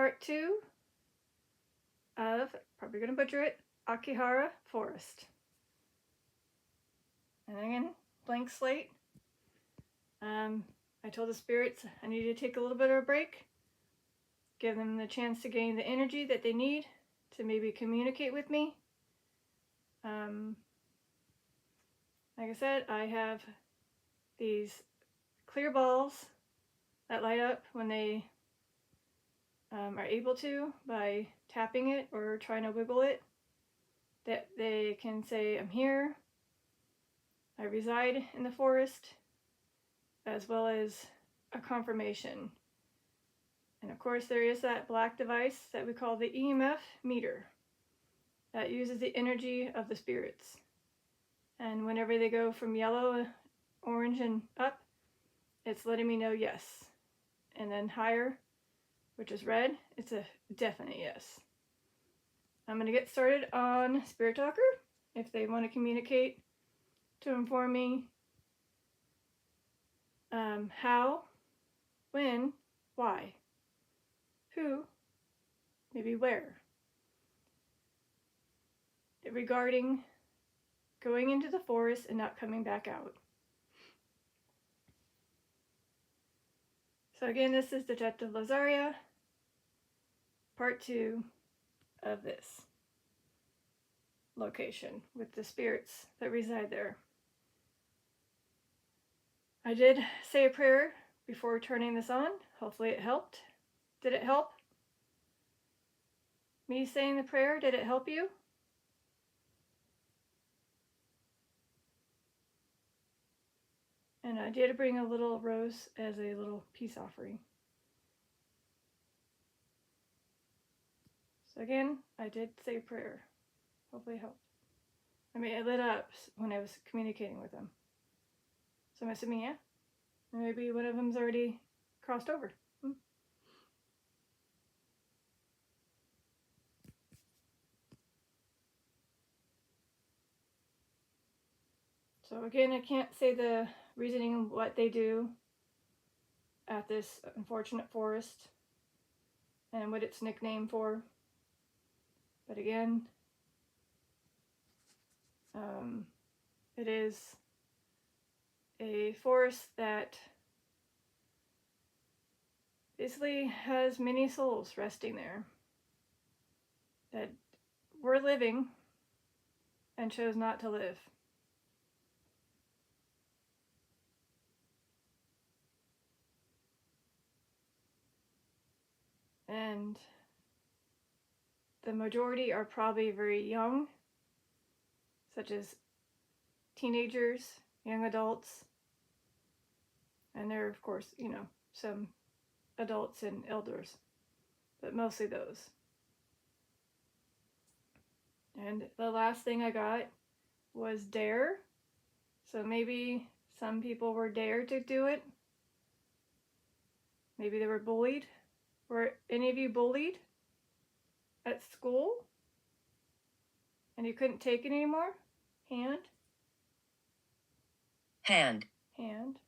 part 2 of, probably going to butcher it, Aokigahara Forest. And again, blank slate. I told the spirits I needed to take a little bit of a break, give them the chance to gain the energy that they need to maybe communicate with me. Like I said, I have these clear balls that light up when they are able to by tapping it or trying to wiggle it, that they can say, I'm here, I reside in the forest, as well as a confirmation. And of course there is that black device that we call the EMF meter that uses the energy of the spirits. And whenever they go from yellow, orange, and up, it's letting me know yes. And then higher, which is red, it's a definite yes. I'm going to get started on Spirit Talker. If they want to communicate to inform me how, when, why, who, maybe where, regarding going into the forest and not coming back out. So again, this is Detective Lazaria, part 2 of this location with the spirits that reside there. I did say a prayer before turning this on. Hopefully it helped. Did it help? Me saying the prayer, did it help you? And I did bring a little rose as a little peace offering. So again, I did say a prayer. Hopefully it helped. I mean, it lit up when I was communicating with them. So I'm assuming, yeah. Maybe one of them's already crossed over. So again, I can't say the reasoning what they do at this unfortunate forest and what it's nicknamed for. But again, it is a forest that basically has many souls resting there that were living and chose not to live. And the majority are probably very young, such as teenagers, young adults, and there are, of course, some adults and elders, but mostly those. And the last thing I got was dare. So maybe some people were dared to do it. Maybe they were bullied. Were any of you bullied at school? And you couldn't take it anymore? Hand? Hand. Hand.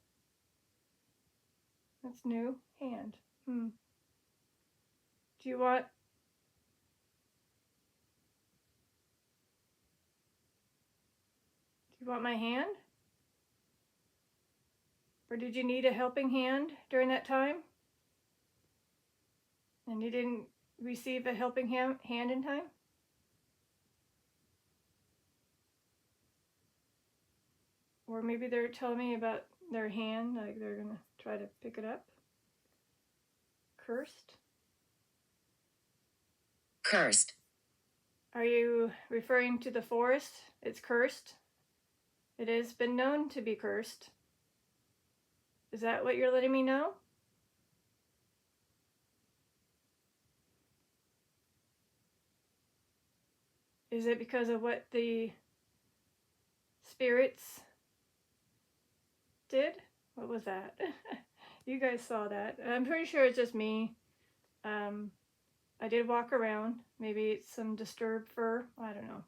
That's new. Hand. Do you want... Do you want my hand? Or did you need a helping hand during that time? And you didn't receive a helping hand in time? Or maybe they're telling me about their hand, like they're gonna try to pick it up. Cursed? Cursed. Are you referring to the forest? It's cursed? It has been known to be cursed. Is that what you're letting me know? Is it because of what the spirits did? What was that? You guys saw that. I'm pretty sure it's just me. I did walk around. Maybe it's some disturbed fur. I don't know.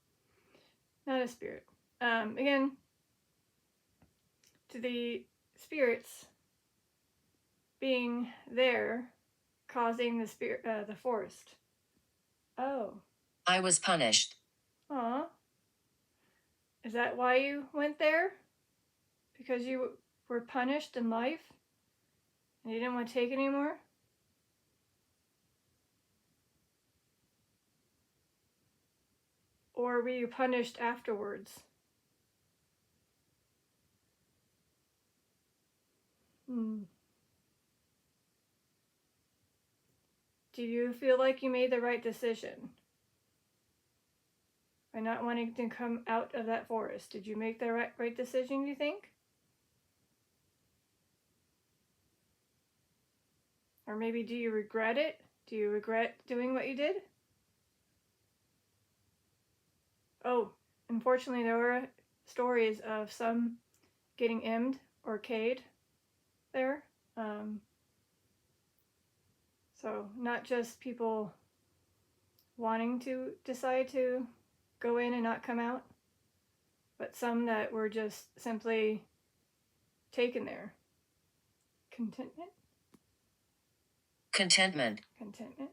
Not a spirit. Again, to the spirits being there causing the forest? Oh. I was punished. Aw. Is that why you went there? Because you were punished in life? And you didn't want to take it anymore? Or were you punished afterwards? Do you feel like you made the right decision by not wanting to come out of that forest? Did you make the right decision, do you think? Or maybe do you regret it? Do you regret doing what you did? Oh, unfortunately, there were stories of some getting emmed or K'd there. So not just people wanting to decide to go in and not come out, but some that were just simply taken there. Contentment? Contentment. Contentment.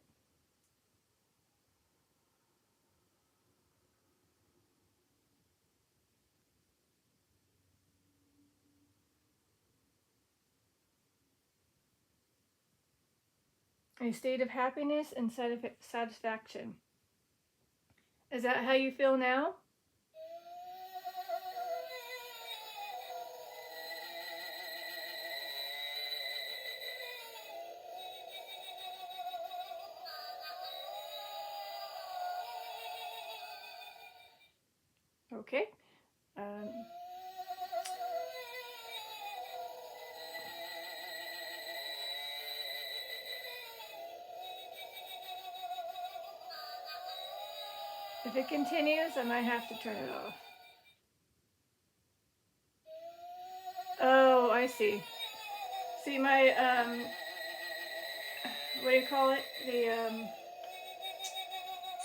A state of happiness and satisfaction. Is that how you feel now? Okay. If it continues, I might have to turn it off. Oh, I see. See my, what do you call it? The,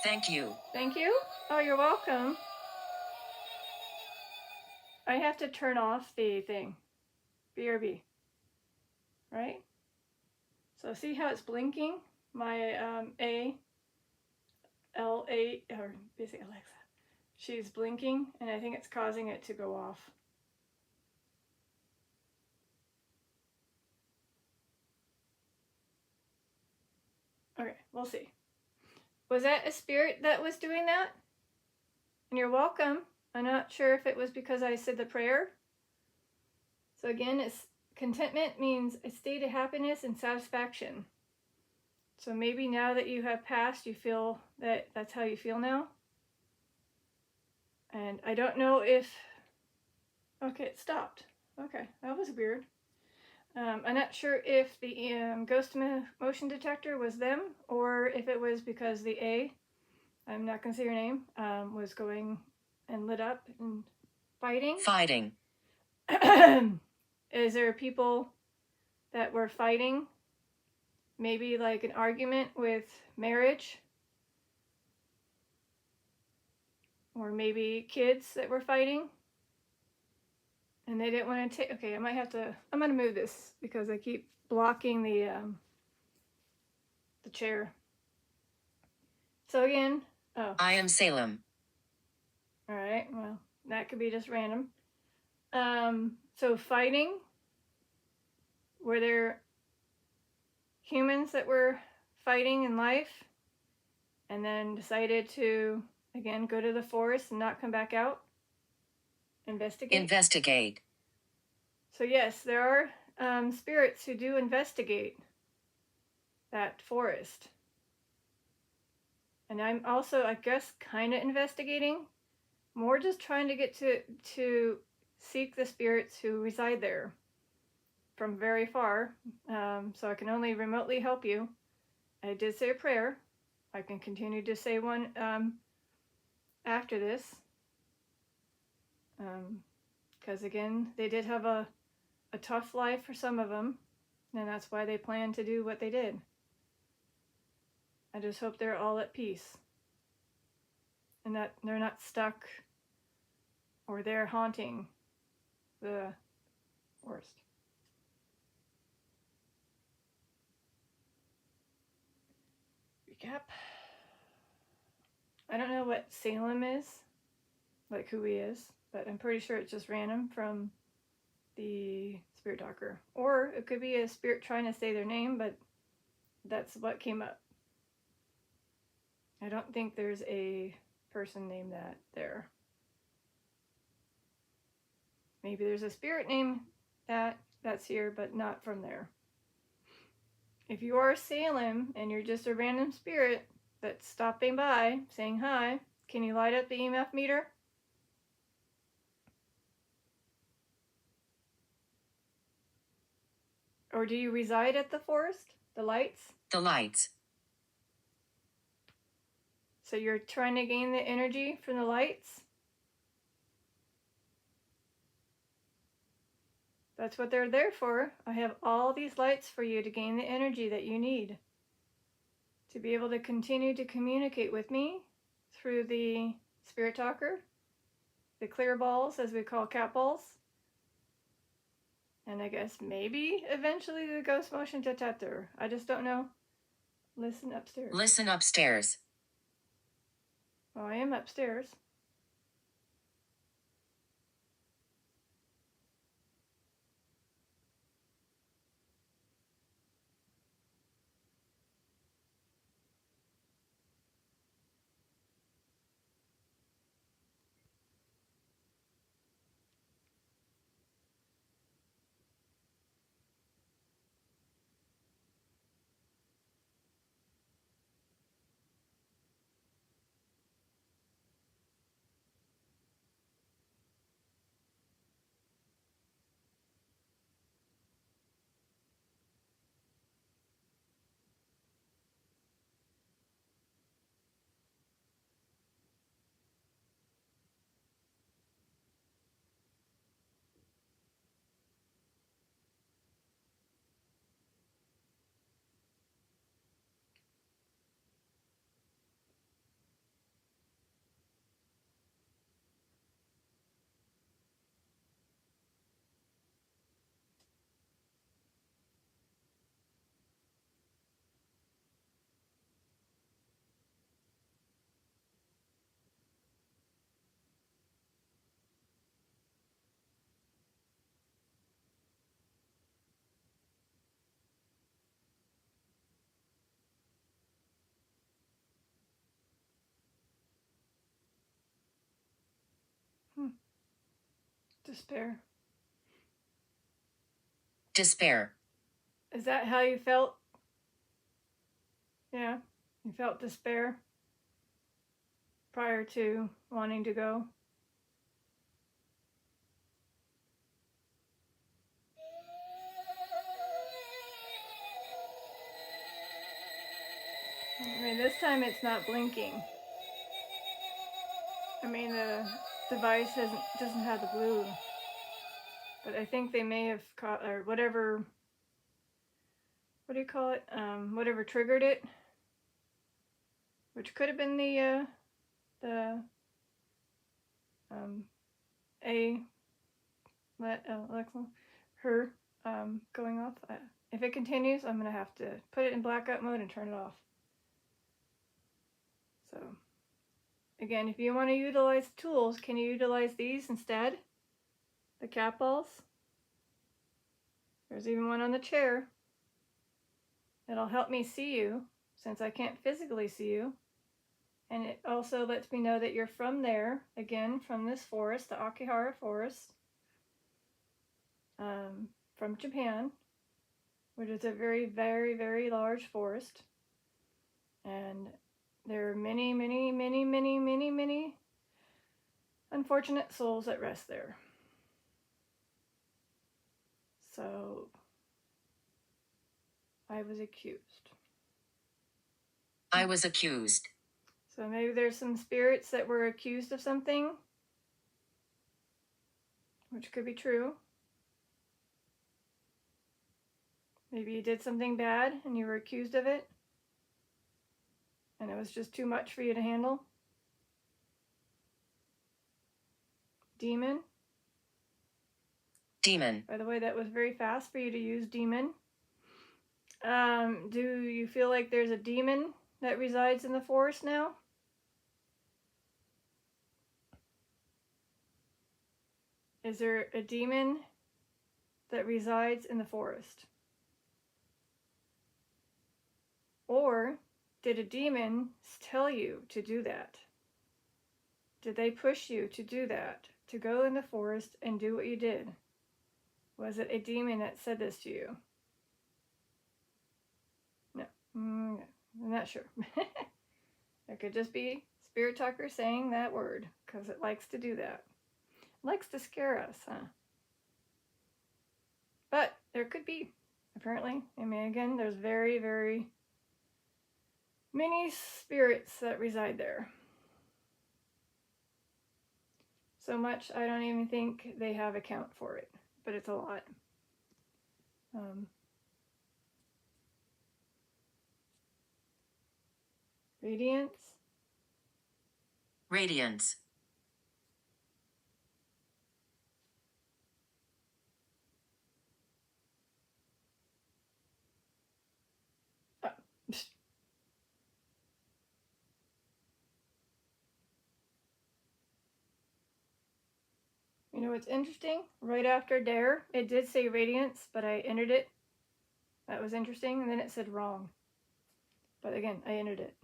Thank you. Thank you? Oh, you're welcome. I have to turn off the thing. BRB. Right? So see how it's blinking? My, or basically Alexa. She's blinking, and I think it's causing it to go off. Okay, we'll see. Was that a spirit that was doing that? And you're welcome. I'm not sure if it was because I said the prayer. So again, it's contentment means a state of happiness and satisfaction. So maybe now that you have passed, you feel that that's how you feel now. And I don't know if... Okay, it stopped. Okay, that was weird. I'm not sure if the ghost motion detector was them or if it was because the A, I'm not going to say your name, was going and lit up and fighting. Fighting. Is there people that were fighting? Maybe like an argument with marriage? Or maybe kids that were fighting? And they didn't want to take... Okay, I'm going to move this because I keep blocking the chair. So again... Oh. I am Salem. Alright, well, that could be just random. So fighting, were there humans that were fighting in life and then decided to, again, go to the forest and not come back out? Investigate. So yes, there are spirits who do investigate that forest. And I'm also, I guess, kind of investigating. More just trying to get to seek the spirits who reside there from very far. So I can only remotely help you. I did say a prayer. I can continue to say one after this. Because again, they did have a tough life for some of them. And that's why they planned to do what they did. I just hope they're all at peace. And that they're not stuck or they're haunting the forest. recap. I don't know what Salem is, like who he is, but I'm pretty sure it's just random from the spirit talker. Or it could be a spirit trying to say their name, but that's what came up. I don't think there's a person named that there. Maybe there's a spirit name that's here, but not from there. If you are Salem and you're just a random spirit that's stopping by, saying hi, can you light up the EMF meter? Or do you reside at the forest? The lights? The lights. So you're trying to gain the energy from the lights? That's what they're there for. I have all these lights for you to gain the energy that you need to be able to continue to communicate with me through the spirit talker, the clear balls, as we call cat balls, and I guess maybe eventually the ghost motion detector. I just don't know. Listen upstairs. Listen upstairs. Well, I am upstairs. Despair. Despair. Is that how you felt? Yeah, you felt despair prior to wanting to go? I mean, this time it's not blinking. I mean, the device doesn't have the blue, but I think they may have caught, or whatever. What do you call it? Whatever triggered it, which could have been the Alexa, her going off. If it continues, I'm gonna have to put it in blackout mode and turn it off. So, again, if you want to utilize tools, can you utilize these instead? The cat balls. There's even one on the chair. It'll help me see you since I can't physically see you. And it also lets me know that you're from there, again, from this forest, the Aokigahara Forest, from Japan, which is a very, very, very large forest. And there are many, many, many, many, many, many unfortunate souls that rest there. So I was accused. I was accused. So maybe there's some spirits that were accused of something, which could be true. Maybe you did something bad and you were accused of it, and it was just too much for you to handle. Demon. Demon. By the way, that was very fast for you to use demon. Do you feel like there's a demon that resides in the forest now? Is there a demon that resides in the forest? Or did a demon tell you to do that? Did they push you to do that? To go in the forest and do what you did? Was it a demon that said this to you? No. I'm not sure. It could just be Spirit Talker saying that word, because it likes to do that. It likes to scare us, huh? But there could be, apparently. I mean, again, there's very, very many spirits that reside there. So much, I don't even think they have a count for it, but it's a lot. Radiance. Radiance. You know what's interesting? Right after dare, it did say radiance, but I entered it. That was interesting, and then it said wrong. But again, I entered it.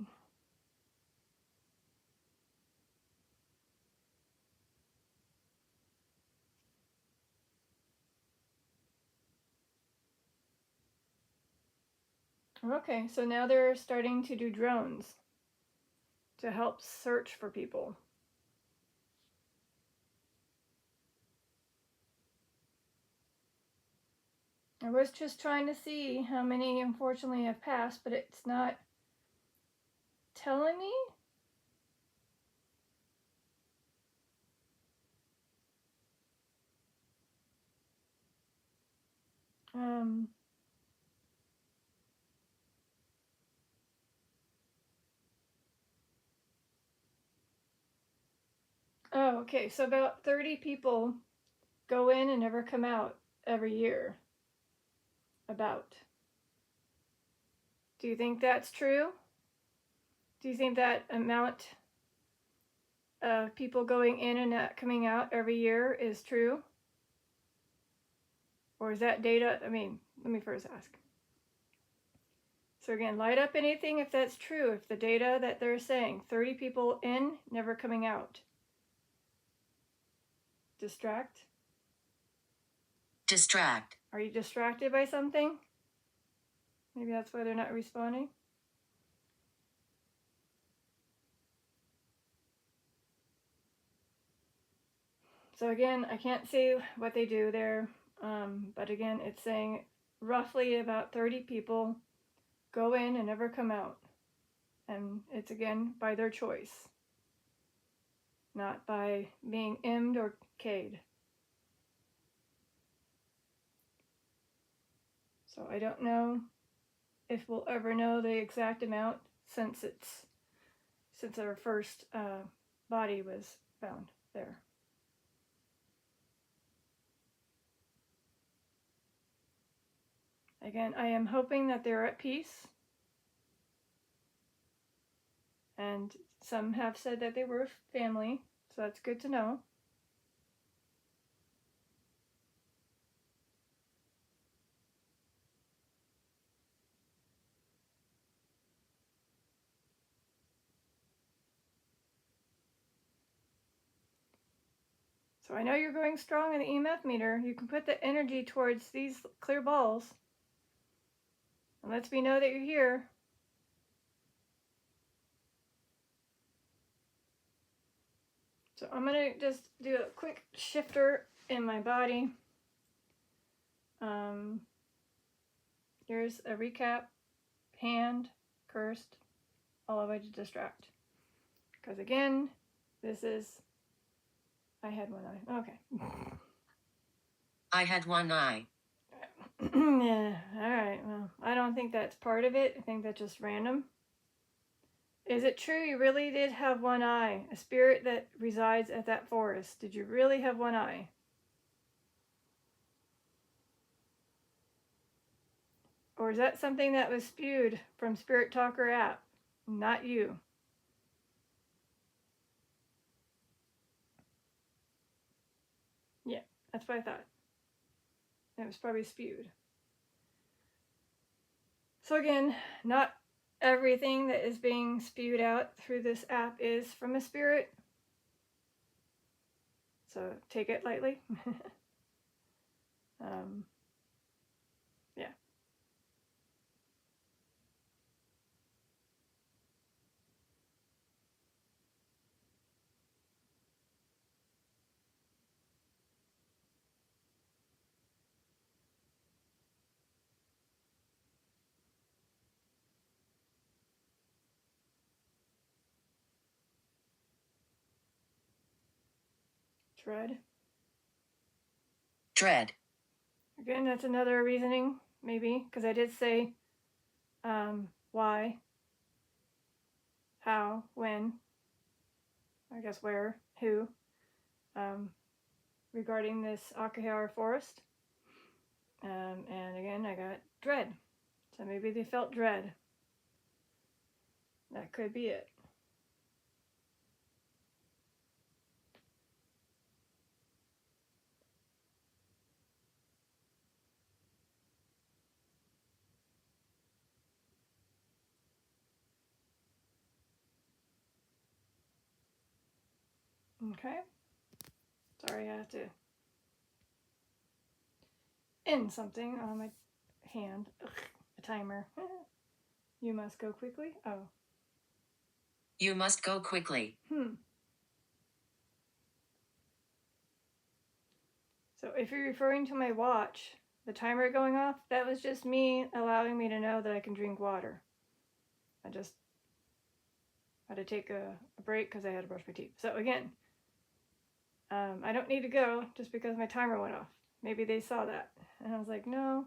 Okay, so now they're starting to do drones to help search for people. I was just trying to see how many unfortunately have passed, but it's not telling me. Oh, okay, so about 30 people go in and never come out every year. About. Do you think that's true? Do you think that amount of people going in and not coming out every year is true? Or is that data? I mean, let me first ask. So again, light up anything if that's true, if the data that they're saying, 30 people in, never coming out. Distract? Distract. Are you distracted by something? Maybe that's why they're not responding. So again, I can't see what they do there, but again, it's saying roughly about 30 people go in and never come out. And it's again by their choice, not by being M'd or K'd. So I don't know if we'll ever know the exact amount since our first body was found there. Again, I am hoping that they're at peace. And some have said that they were family, so that's good to know. So I know you're going strong in the EMF meter. You can put the energy towards these clear balls. And lets me know that you're here. So I'm going to just do a quick shifter in my body. Here's a recap. Hand, cursed, all the way to distract. Because again, this is... I had one eye. Okay. I had one eye. Yeah, alright. Well, I don't think that's part of it. I think that's just random. Is it true you really did have one eye? A spirit that resides at that forest. Did you really have one eye? Or is that something that was spewed from Spirit Talker app? not you. Yeah, that's what I thought. It was probably spewed. So again, not everything that is being spewed out through this app is from a spirit. So take it lightly. Yeah. Dread. Dread. Again, that's another reasoning, maybe, because I did say why, how, when, I guess where, who, regarding this Aokigahara Forest. And again, I got dread. So maybe they felt dread. That could be it. Okay. Sorry, I have to end something on my hand. Ugh, a timer. You must go quickly. Oh. You must go quickly. So if you're referring to my watch, the timer going off, that was just me allowing me to know that I can drink water. I just had to take a break because I had to brush my teeth. So again, I don't need to go just because my timer went off. Maybe they saw that. And I was like, no.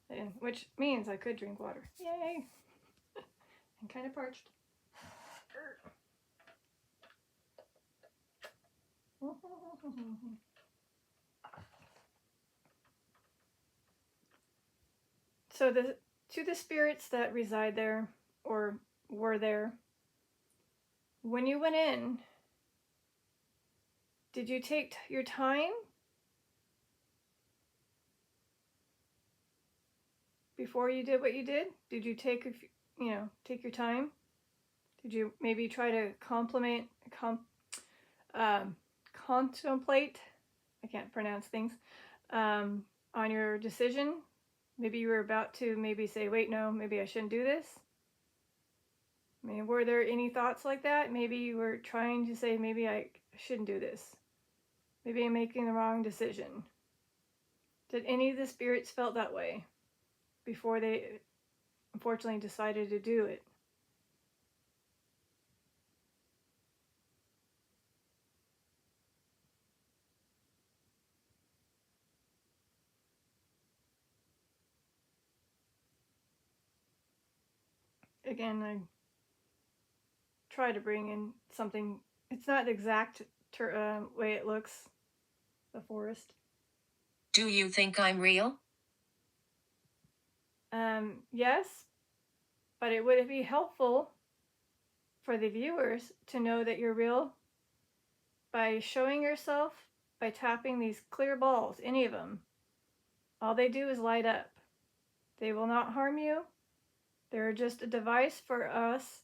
And, which means I could drink water. Yay! I'm kind of parched. So to the spirits that reside there or were there, when you went in, did you take your time before you did what you did? Did you take your time? Did you maybe try to contemplate? I can't pronounce things. On your decision. Maybe you were about to maybe say, wait, no, maybe I shouldn't do this. I mean, were there any thoughts like that? Maybe you were trying to say, maybe I shouldn't do this. Maybe I'm making the wrong decision. Did any of the spirits felt that way before they unfortunately decided to do it? Again, I try to bring in something. It's not the exact way it looks, the forest. Do you think I'm real? Yes, but it would be helpful for the viewers to know that you're real by showing yourself, by tapping these clear balls, any of them. All they do is light up. They will not harm you. They're just a device for us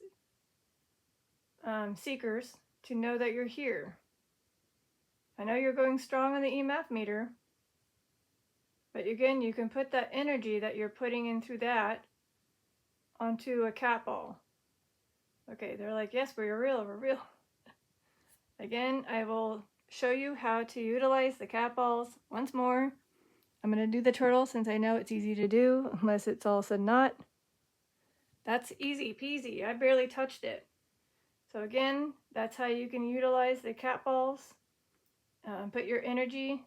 seekers to know that you're here. I know you're going strong on the EMF meter, but again, you can put that energy that you're putting in through that onto a cat ball. Okay, they're like, yes, we're real, we're real. Again, I will show you how to utilize the cat balls once more. I'm going to do the turtle since I know it's easy to do, unless it's all of a sudden not. That's easy peasy. I barely touched it. So again, that's how you can utilize the cat balls. Put your energy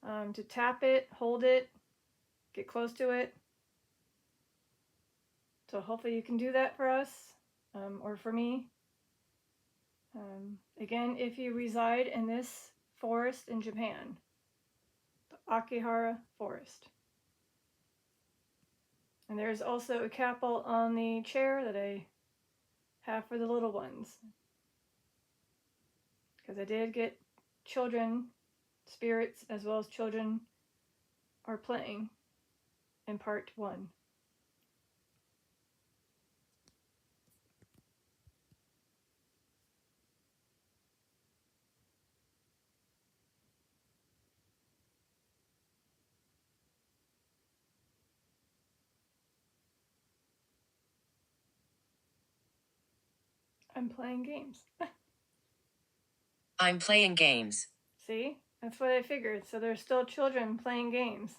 to tap it, hold it, get close to it. So hopefully you can do that for us or for me. Again, if you reside in this forest in Japan, the Aokigahara Forest. And there's also a capple on the chair that I have for the little ones. Because I did get children, spirits, as well as children are playing in part 1. I'm playing games. I'm playing games. See? That's what I figured. So there's still children playing games.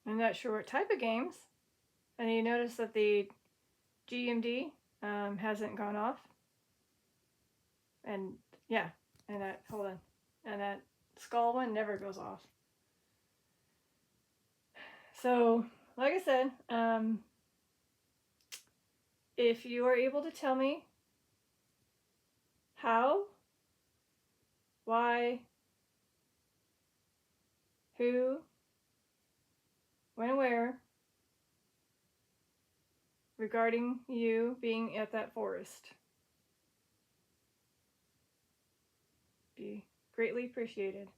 I'm not sure what type of games. And you notice that the GMD hasn't gone off. And yeah, and that, hold on. And that skull one never goes off. So, like I said, if you are able to tell me how, why, who, when and where, regarding you being at that forest, be greatly appreciated.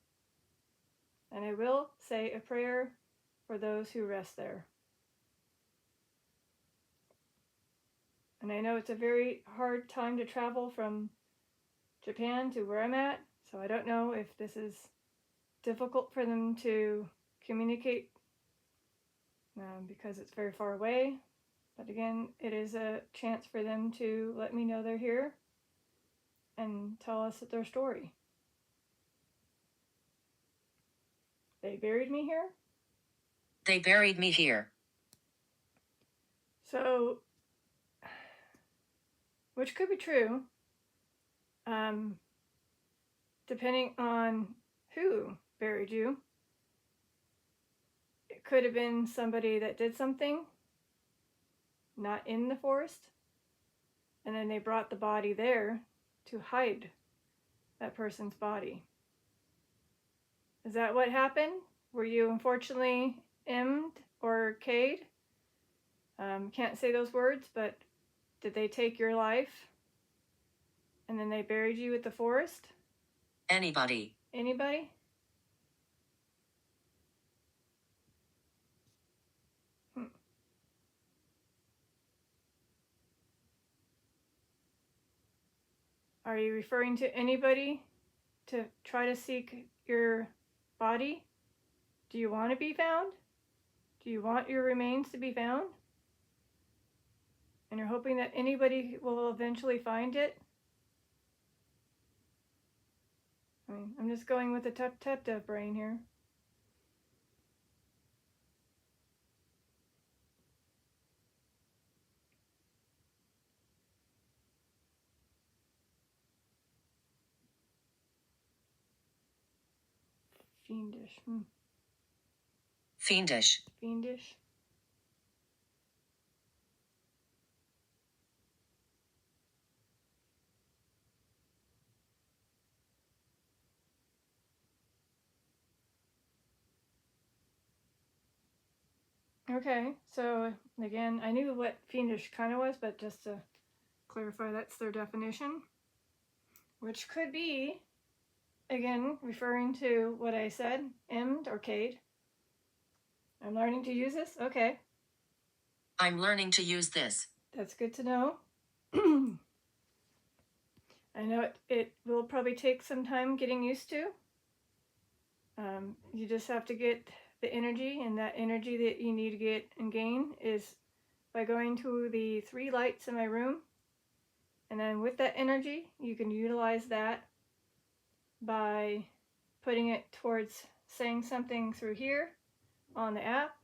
And I will say a prayer for those who rest there. And I know it's a very hard time to travel from Japan to where I'm at, so I don't know if this is difficult for them to communicate because it's very far away. But again, it is a chance for them to let me know they're here and tell us their story. They buried me here. They buried me here. So, which could be true, depending on who buried you. It could have been somebody that did something not in the forest, and then they brought the body there to hide that person's body. Is that what happened? Were you unfortunately M'd or K'd? Can't say those words, but did they take your life and then they buried you at the forest? Anybody. Anybody? Are you referring to anybody to try to seek your body? Do you want to be found? Do you want your remains to be found? And you're hoping that anybody will eventually find it? I mean, I'm just going with the tep brain here. Fiendish. Fiendish. Fiendish. Okay, so again, I knew what fiendish kind of was, but just to clarify, that's their definition. Which could be, again, referring to what I said, M'd or K'd. I'm learning to use this? Okay. I'm learning to use this. That's good to know. I know it will probably take some time getting used to. You just have to get the energy, and that energy that you need to get and gain is by going to the 3 lights in my room. And then with that energy, you can utilize that by putting it towards saying something through here on the app,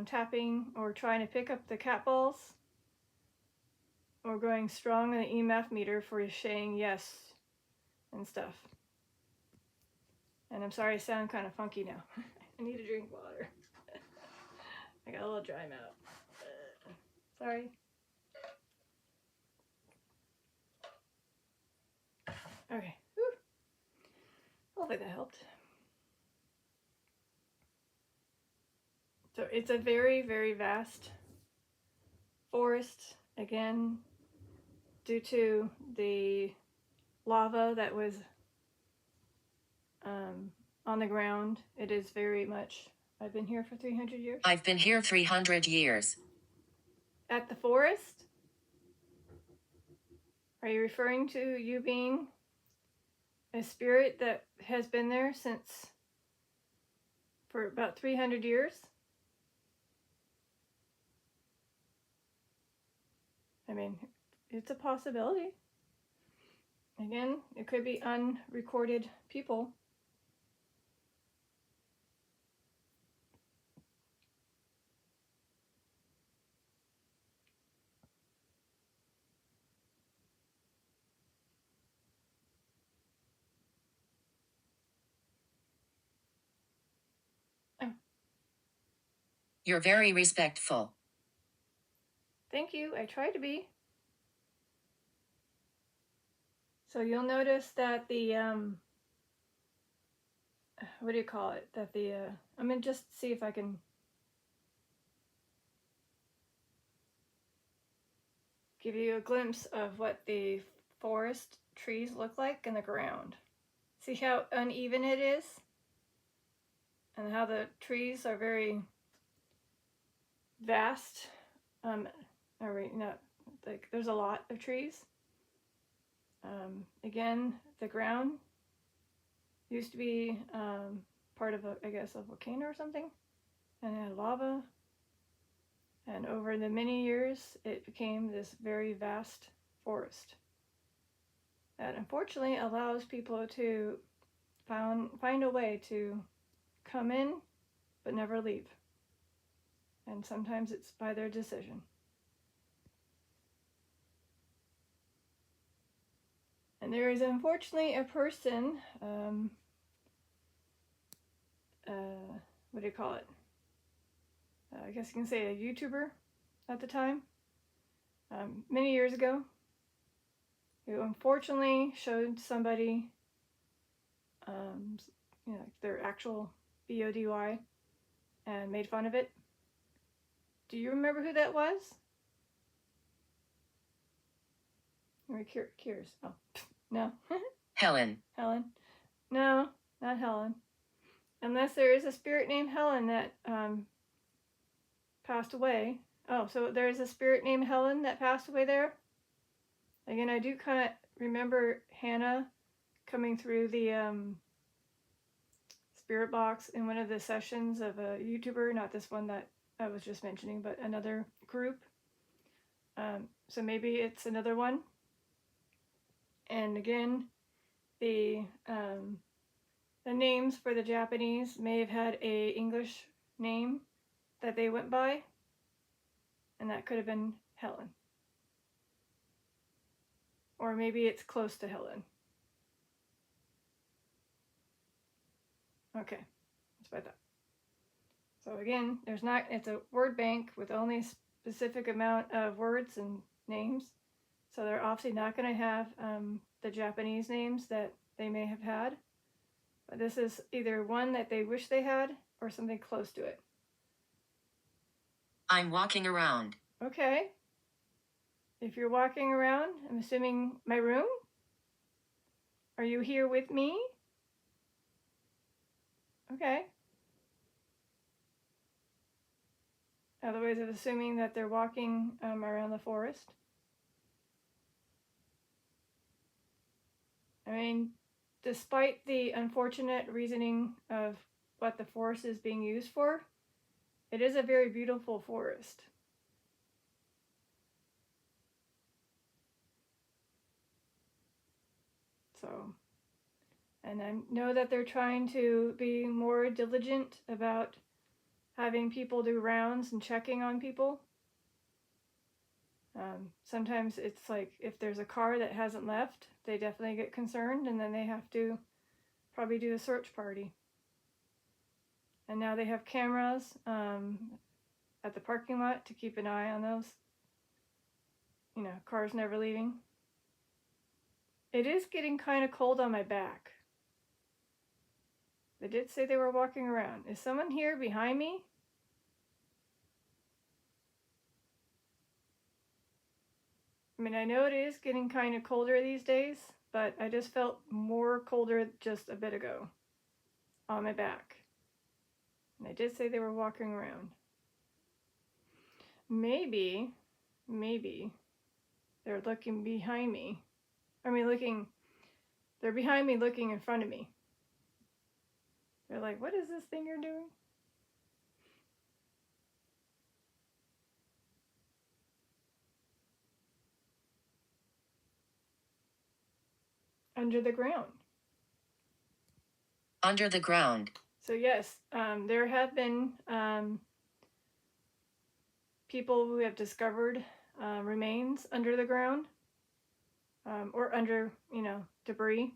tapping or trying to pick up the cat balls, or going strong on the EMF meter for saying yes and stuff. And I'm sorry I sound kind of funky now. I need to drink water. I got a little dry mouth. Sorry. Okay. Whew. Hopefully that helped. So it's a very, very vast forest. Again, due to the lava that was on the ground, it is very much. I've been here for 300 years. I've been here 300 years. At the forest? Are you referring to you being a spirit that has been there since for about 300 years? I mean, it's a possibility. Again, it could be unrecorded people. Oh, You're very respectful. thank you. I try to be. So you'll notice that the what do you call it? That the I'm gonna just see if I can give you a glimpse of what the forest trees look like in the ground. See how uneven it is? And how the trees are very vast. Not like there's a lot of trees. Again, the ground used to be part of a volcano or something, and it had lava. And over the many years, it became this very vast forest that unfortunately allows people to find a way to come in but never leave. And sometimes it's by their decision. And there is unfortunately a person, what do you call it? I guess you can say a YouTuber at the time, many years ago, who unfortunately showed somebody, their actual BODY and made fun of it. Do you remember who that was? We're curious. Oh, no. Helen. Helen. No, not Helen. Unless there is a spirit named Helen that passed away. Oh, so there is a spirit named Helen that passed away there? Again, I do kind of remember Hannah coming through the spirit box in one of the sessions of a YouTuber, not this one that I was just mentioning, but another group. So maybe it's another one. And again, the names for the Japanese may have had a English name that they went by, and that could have been Helen. Or maybe it's close to Helen. Okay, that's what I thought. So again, it's a word bank with only a specific amount of words and names. So they're obviously not going to have the Japanese names that they may have had. But this is either one that they wish they had or something close to it. I'm walking around. Okay. If you're walking around, I'm assuming my room? Are you here with me? Okay. Other ways of assuming that they're walking around the forest. I mean, despite the unfortunate reasoning of what the forest is being used for, it is a very beautiful forest. So, and I know that they're trying to be more diligent about having people do rounds and checking on people. Sometimes it's like if there's a car that hasn't left, they definitely get concerned, and then they have to probably do a search party. And now they have cameras at the parking lot to keep an eye on those, cars never leaving. It is getting kind of cold on my back. They did say they were walking around. Is someone here behind me? I mean, I know it is getting kind of colder these days, but I just felt more colder just a bit ago on my back. And they did say they were walking around. Maybe they're looking behind me. They're behind me looking in front of me. They're like, what is this thing you're doing? Under the ground. Under the ground. So yes, there have been people who have discovered remains under the ground, or under, debris,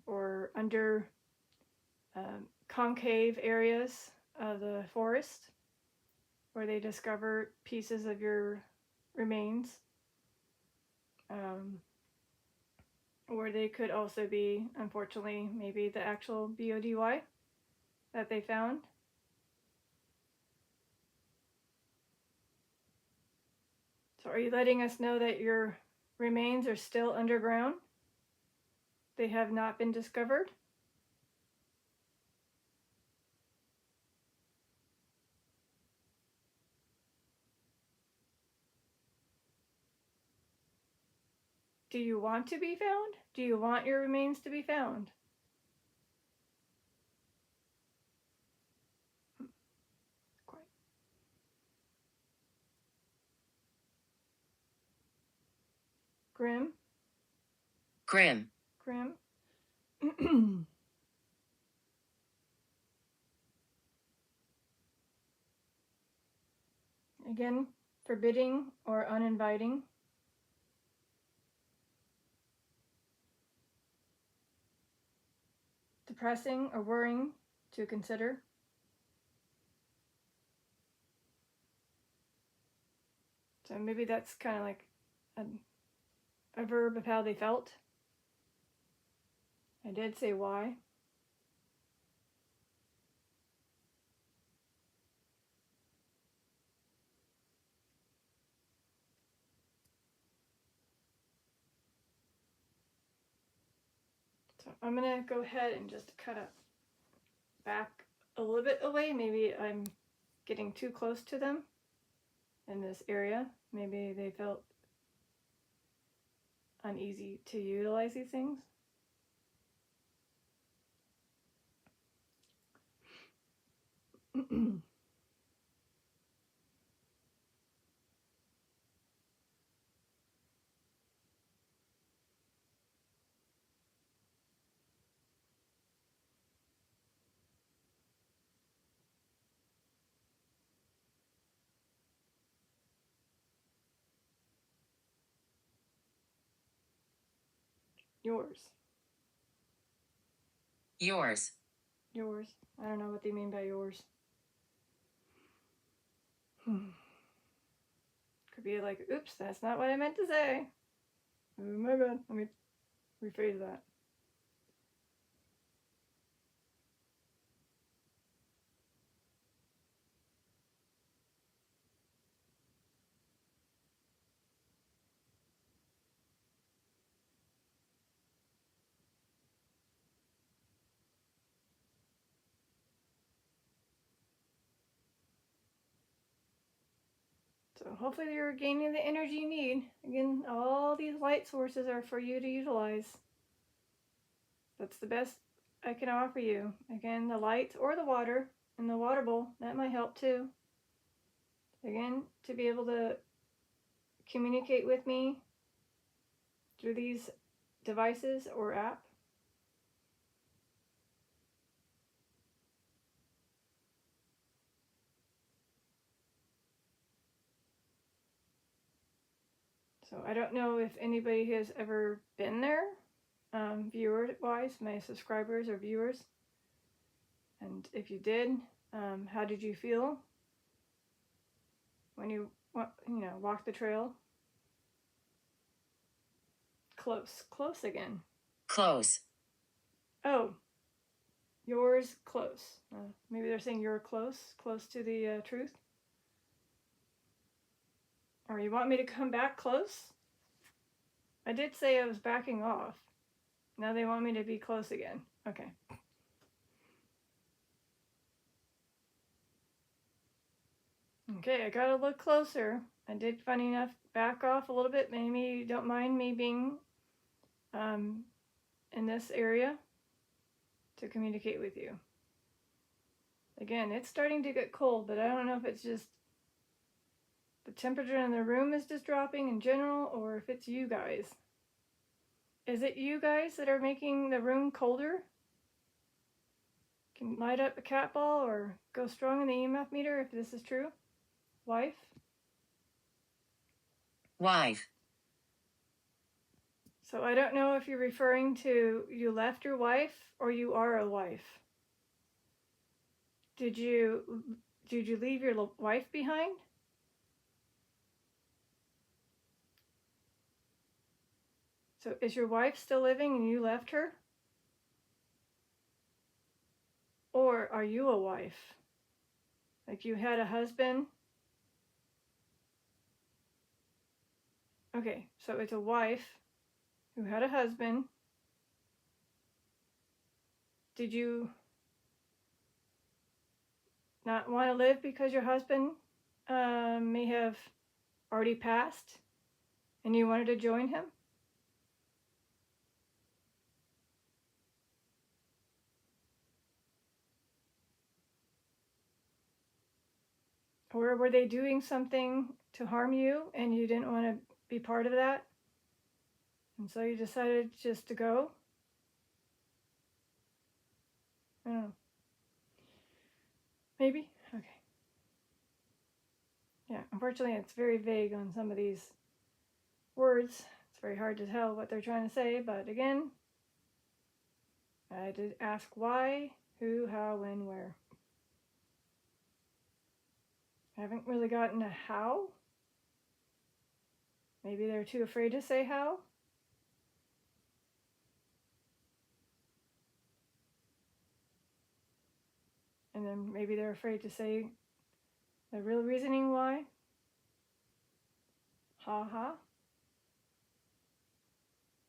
or under concave areas of the forest where they discover pieces of your remains. Or they could also be, unfortunately, maybe the actual BODY that they found. So are you letting us know that your remains are still underground? They have not been discovered? Do you want to be found? Do you want your remains to be found? Quiet. Grim? Grim. Grim? Again, forbidding or uninviting. Depressing or worrying to consider. So maybe that's kind of like a verb of how they felt. I did say why. So I'm going to go ahead and just kind of back a little bit away. Maybe I'm getting too close to them in this area. Maybe they felt uneasy to utilize these things. Yours. Yours. Yours. I don't know what they mean by yours. Could be like, oops, that's not what I meant to say. Oh, my bad. Let me rephrase that. So hopefully you're gaining the energy you need. Again, all these light sources are for you to utilize. That's the best I can offer you. Again, the light or the water in the water bowl, that might help too. Again, to be able to communicate with me through these devices or app. So I don't know if anybody has ever been there, viewer-wise, my subscribers or viewers. And if you did, how did you feel when you walked the trail? close? Close again. Close. Oh, yours close. Maybe they're saying you're close to the truth. Or you want me to come back close? I did say I was backing off. Now they want me to be close again. Okay. Okay, I gotta look closer. I did, funny enough, back off a little bit. Maybe you don't mind me being in this area to communicate with you. Again, it's starting to get cold, but I don't know if it's just the temperature in the room is just dropping in general, or if it's you guys. Is it you guys that are making the room colder? Can light up a cat ball or go strong in the EMF meter if this is true? Wife? Wife. So I don't know if you're referring to you left your wife or you are a wife. Did you leave your wife behind? So is your wife still living and you left her? Or are you a wife? Like you had a husband? Okay, so it's a wife who had a husband. Did you not want to live because your husband may have already passed and you wanted to join him? Or were they doing something to harm you and you didn't want to be part of that? And so you decided just to go? I don't know. Maybe? Okay. Yeah, unfortunately it's very vague on some of these words. It's very hard to tell what they're trying to say, but again, I did ask why, who, how, when, where. I haven't really gotten a how. Maybe they're too afraid to say how. And then maybe they're afraid to say the real reasoning why. Ha ha.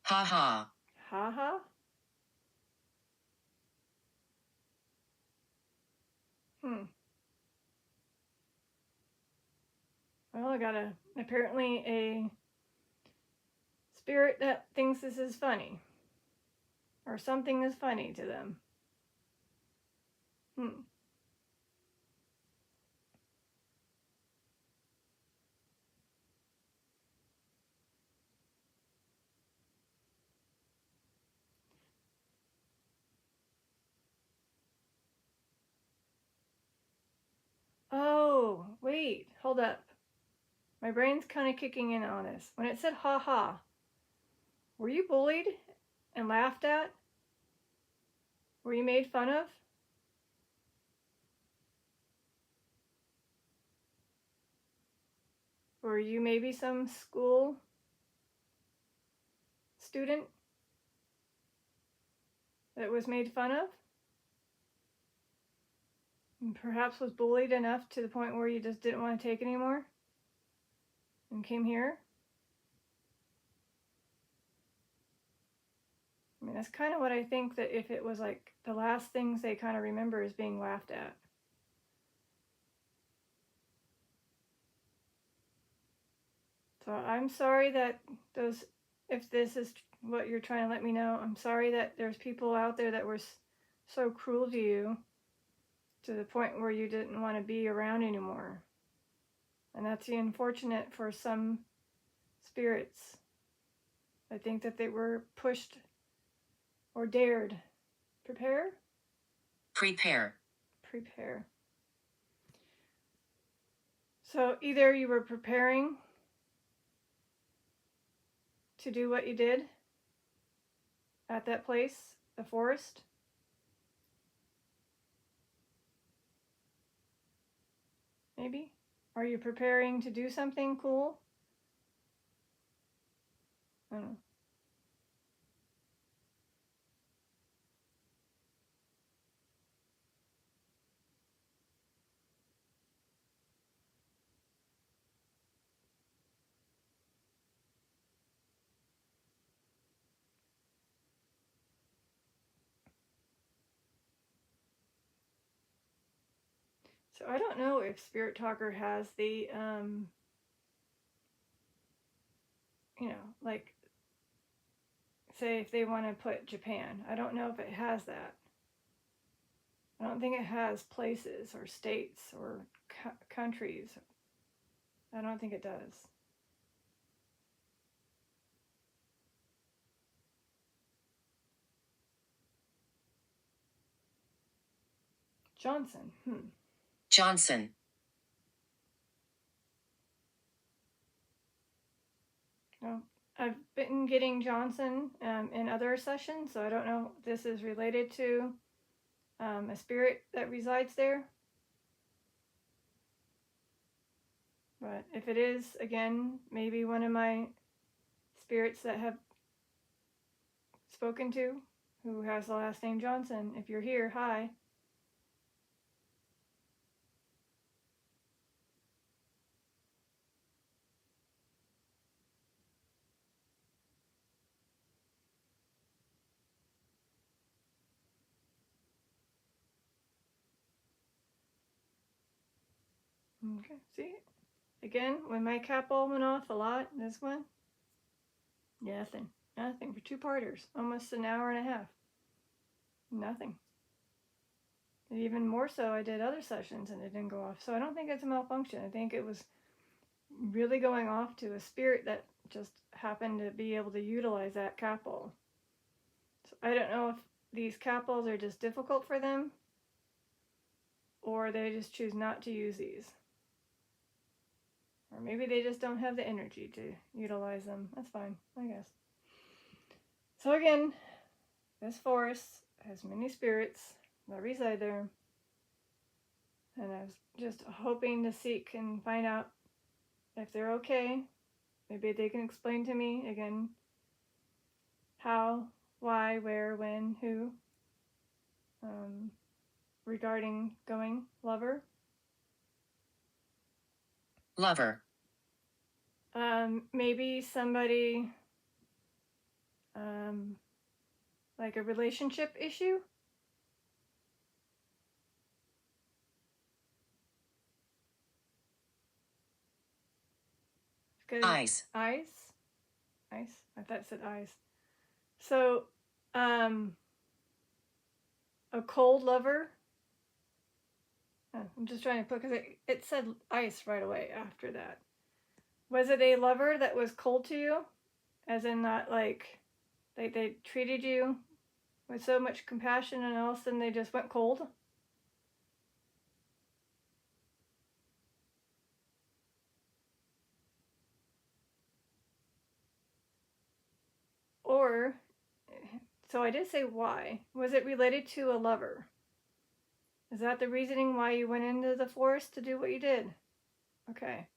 Ha ha. Ha ha. Well, I got apparently a spirit that thinks this is funny. Or something is funny to them. Oh, wait, hold up. My brain's kind of kicking in on this. When it said ha ha, were you bullied and laughed at? Were you made fun of? Were you maybe some school student that was made fun of? And perhaps was bullied enough to the point where you just didn't want to take anymore? And came here? I mean, that's kind of what I think, that if it was like the last things they kind of remember is being laughed at. So I'm sorry that if this is what you're trying to let me know, I'm sorry that there's people out there that were so cruel to you to the point where you didn't want to be around anymore. And that's unfortunate for some spirits. I think that they were pushed or dared. Prepare? Prepare. Prepare. So either you were preparing to do what you did at that place, the forest. Maybe? Are you preparing to do something cool? I don't know. So I don't know if Spirit Talker has the, like, say if they want to put Japan. I don't know if it has that. I don't think it has places or states or countries. I don't think it does. Johnson. Johnson. Well, I've been getting Johnson in other sessions, so I don't know if this is related to a spirit that resides there. But if it is, again, maybe one of my spirits that have spoken to who has the last name Johnson. If you're here, hi. Okay, see? Again, when my capel went off a lot, this one, nothing. Nothing for two-parters. Almost an hour and a half. Nothing. And even more so, I did other sessions and it didn't go off. So I don't think it's a malfunction. I think it was really going off to a spirit that just happened to be able to utilize that capel. So I don't know if these capels are just difficult for them or they just choose not to use these. Or maybe they just don't have the energy to utilize them. That's fine, I guess. So again, this forest has many spirits that reside there. And I was just hoping to seek and find out if they're okay. Maybe they can explain to me again how, why, where, when, who, regarding going lover. Lover. Maybe somebody, like a relationship issue. Eyes. Eyes? Eyes? I thought it said eyes. So, a cold lover. I'm just trying to put, because it said ice right away after that. Was it a lover that was cold to you? As in not like, they treated you with so much compassion and all of a sudden they just went cold? Or, so I did say why. Was it related to a lover? Is that the reasoning why you went into the forest to do what you did? Okay.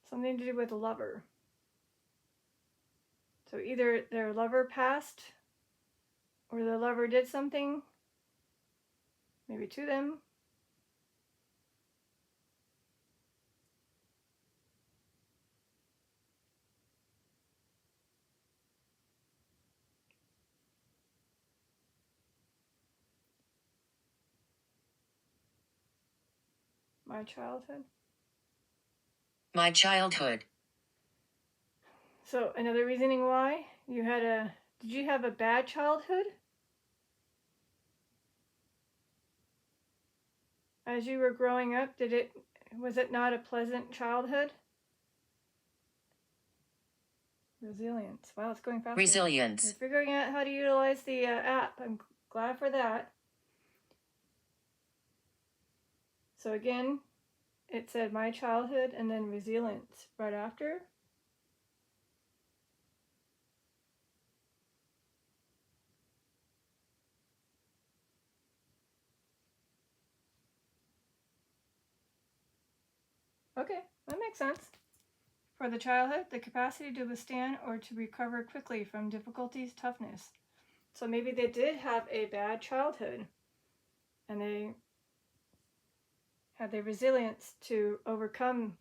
Something to do with a lover. So either their lover passed, or the lover did something, maybe to them. My childhood. My childhood. So another reasoning why you had did you have a bad childhood? As you were growing up, was it not a pleasant childhood? Resilience. Wow, it's going faster. Resilience. You're figuring out how to utilize the app. I'm glad for that. So again, it said my childhood and then resilience right after. Okay, that makes sense. For the childhood, the capacity to withstand or to recover quickly from difficulties, toughness. So maybe they did have a bad childhood and they had the resilience to overcome.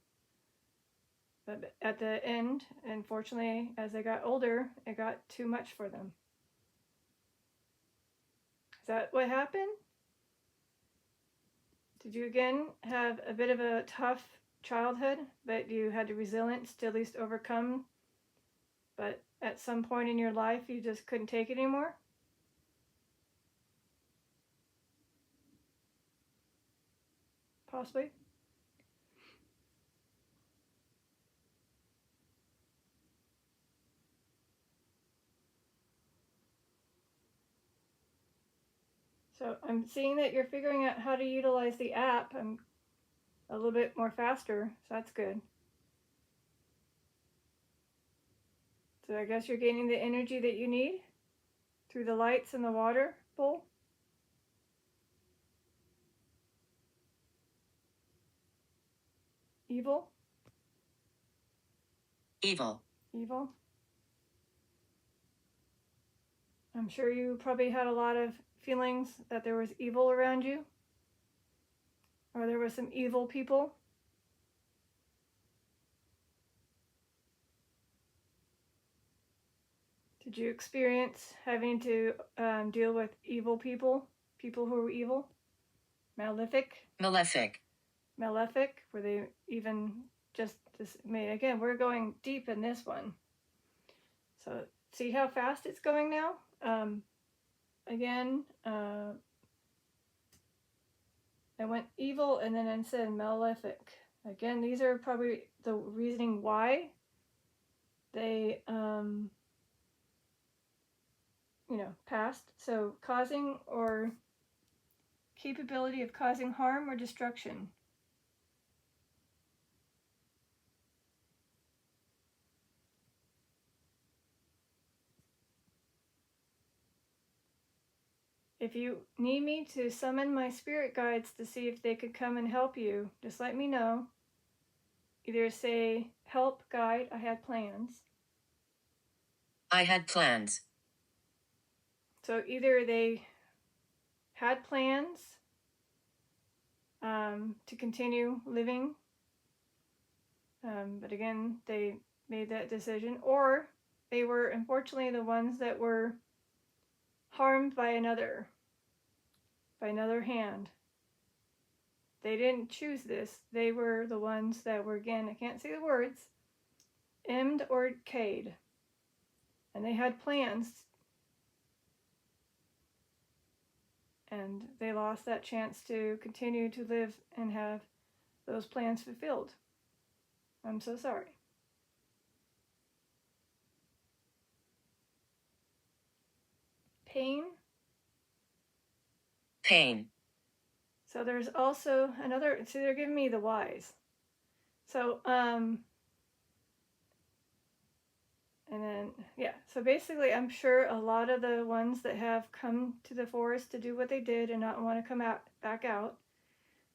But at the end, unfortunately, as they got older, it got too much for them. Is that what happened? Did you again have a bit of a tough childhood, but you had the resilience to at least overcome, but at some point in your life you just couldn't take it anymore? Possibly. So I'm seeing that you're figuring out how to utilize the app a little bit more faster, so that's good. So I guess you're gaining the energy that you need through the lights and the water bowl. Evil? Evil. Evil? I'm sure you probably had a lot of feelings that there was evil around you, or there were some evil people. Did you experience having to deal with evil people? People who were evil? Malefic? Malefic. Malefic? Were they even just this? Again, we're going deep in this one. So see how fast it's going now? Again, I went evil and then I said malefic. Again, these are probably the reasoning why they, passed. So causing or capability of causing harm or destruction. If you need me to summon my spirit guides to see if they could come and help you, just let me know. Either say, help, guide, I had plans. I had plans. So either they had plans to continue living, but again, they made that decision, or they were unfortunately the ones that were harmed by another hand. They didn't choose this. They were the ones that were, again, I can't say the words, M'd or K'd. And they had plans. And they lost that chance to continue to live and have those plans fulfilled. I'm so sorry. Pain. Pain. So there's also another, see, they're giving me the whys. So, and then, yeah, so basically I'm sure a lot of the ones that have come to the forest to do what they did and not want to come back out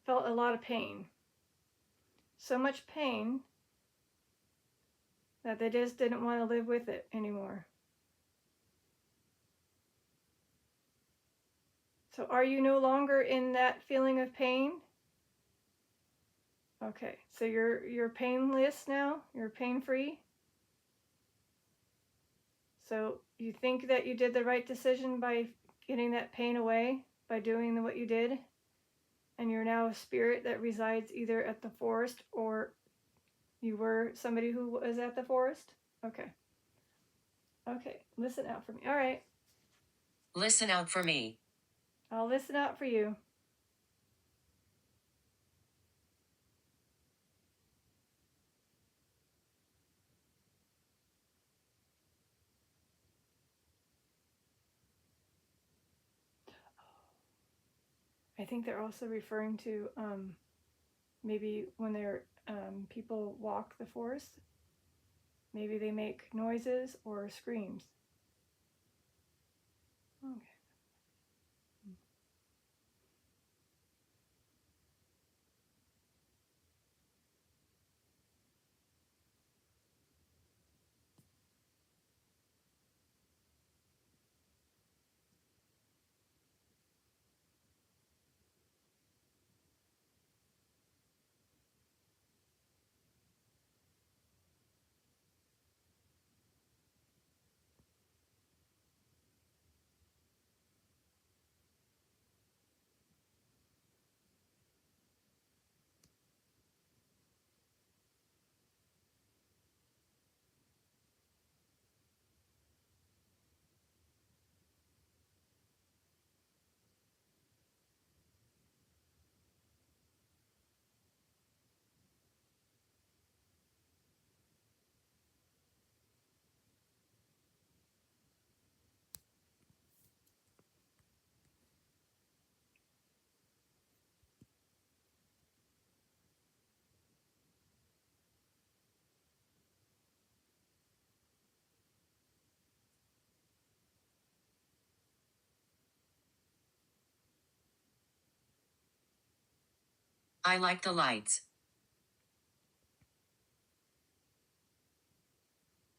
felt a lot of pain. So much pain that they just didn't want to live with it anymore. So are you no longer in that feeling of pain? Okay, so you're painless now? You're pain-free? So you think that you did the right decision by getting that pain away, by doing what you did? And you're now a spirit that resides either at the forest or you were somebody who was at the forest? Okay. Okay, listen out for me. All right. Listen out for me. I'll listen out for you. I think they're also referring to maybe when they're people walk the forest, maybe they make noises or screams. Okay. I like the lights.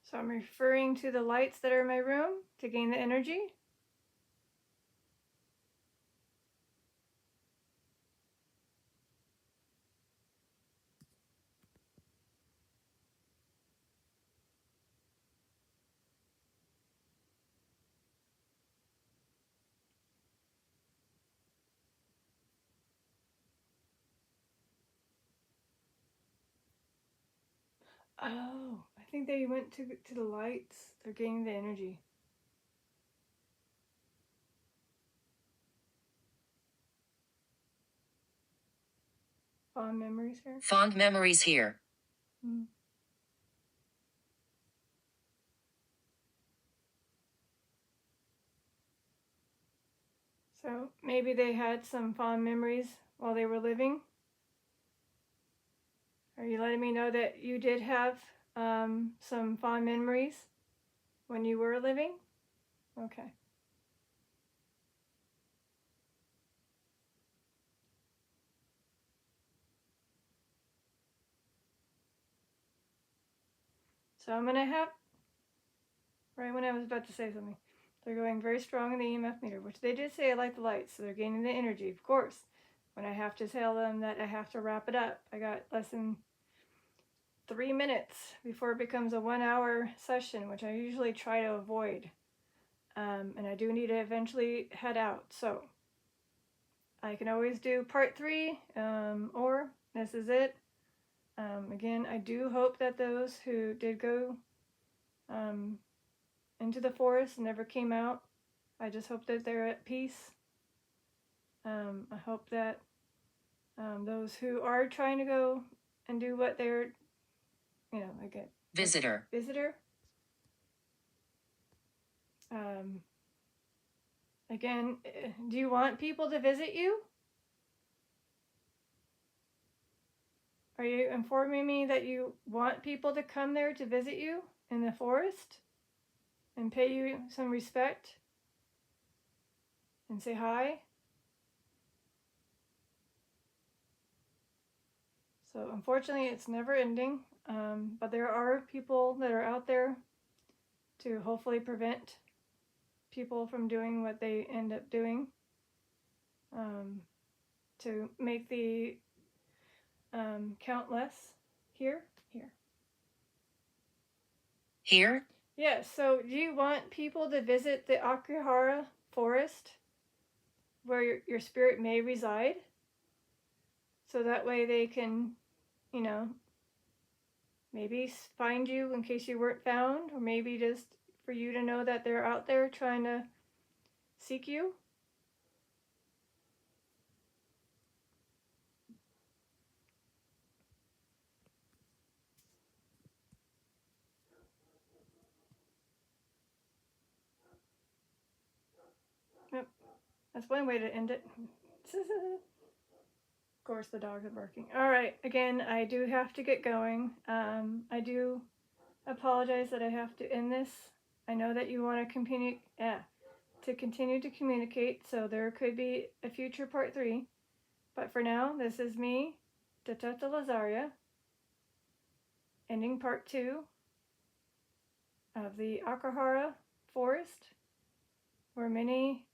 So I'm referring to the lights that are in my room to gain the energy. Oh, I think they went to the lights. They're gaining the energy. Fond memories here. Fond memories here. Mm. So maybe they had some fond memories while they were living. Are you letting me know that you did have some fond memories when you were living? Okay. So I'm going to have, right when I was about to say something, they're going very strong in the EMF meter, which they did say I like the lights, so they're gaining the energy, of course. When I have to tell them that I have to wrap it up, I got less than 3 minutes before it becomes a 1 hour session, which I usually try to avoid. And I do need to eventually head out, so I can always do part 3, or this is it. Again, I do hope that those who did go into the forest and never came out, I just hope that they're at peace. I hope that those who are trying to go and do what they're, like a Visitor. Visitor. Again, do you want people to visit you? Are you informing me that you want people to come there to visit you in the forest and pay you some respect and say hi? So unfortunately, it's never ending, but there are people that are out there to hopefully prevent people from doing what they end up doing, to make the count less. Here. Here? Yeah, so do you want people to visit the Aokigahara Forest where your spirit may reside? So that way they can, maybe find you in case you weren't found, or maybe just for you to know that they're out there trying to seek you. Yep, that's one way to end it. Of course, the dogs are barking. All right, again, I do have to get going. I do apologize that I have to end this. I know that you want to continue to communicate, so there could be a future part 3. But for now, this is me, Tatata Lazaria, ending part 2 of the Aokigahara Forest, where many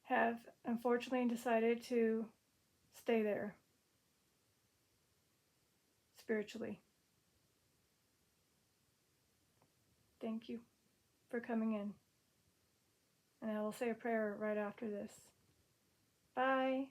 have unfortunately decided to stay there spiritually. Thank you for coming in. And I will say a prayer right after this. Bye.